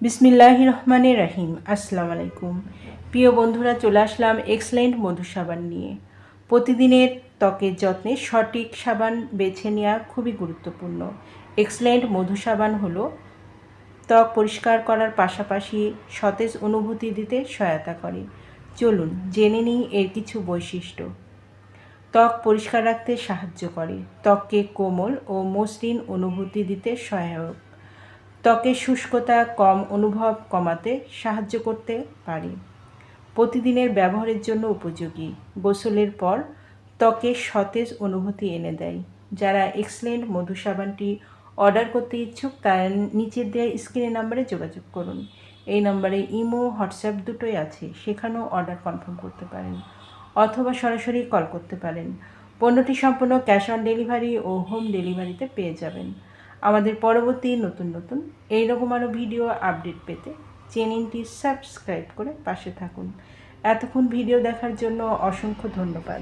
বিসমিল্লাহির রহমানির রহিম। আসসালামু আলাইকুম। প্রিয় বন্ধুরা, চলে আসলাম এক্সেলেন্ট মধু সাবান নিয়ে। প্রতিদিনের ত্বকের যত্নে সঠিক সাবান বেছে নেওয়া খুবই গুরুত্বপূর্ণ। এক্সেলেন্ট মধু সাবান হলো ত্বক পরিষ্কার করার পাশাপাশি সতেজ অনুভূতি দিতে সহায়তা করে। চলুন জেনে নিই এর কিছু বৈশিষ্ট্য। ত্বক পরিষ্কার রাখতে সাহায্য করে, ত্বককে কোমল ও মসৃণ অনুভূতি দিতে সহায়ক, ত্বকের শুষ্কতা কম অনুভব কমাতে সাহায্য করতে পারে, প্রতিদিনের ব্যবহারের জন্য উপযোগী, গোসলের পর ত্বকে সতেজ অনুভূতি এনে দেয়। যারা এক্সেলেন্ট মধু সাবানটি অর্ডার করতে ইচ্ছুক তারা নিচের দেওয়া স্ক্রিনের নাম্বারে যোগাযোগ করুন। এই নাম্বারে ইমো, হোয়াটসঅ্যাপ দুটোই আছে, সেখানেও অর্ডার কনফার্ম করতে পারেন অথবা সরাসরি কল করতে পারেন। পণ্যটি সম্পূর্ণ ক্যাশ অন ডেলিভারি ও হোম ডেলিভারিতে পেয়ে যাবেন। আমাদের পরবর্তী নতুন এইরকম আরও ভিডিও আপডেট পেতে চ্যানেলটি সাবস্ক্রাইব করে পাশে থাকুন। এতক্ষণ ভিডিও দেখার জন্য অসংখ্য ধন্যবাদ।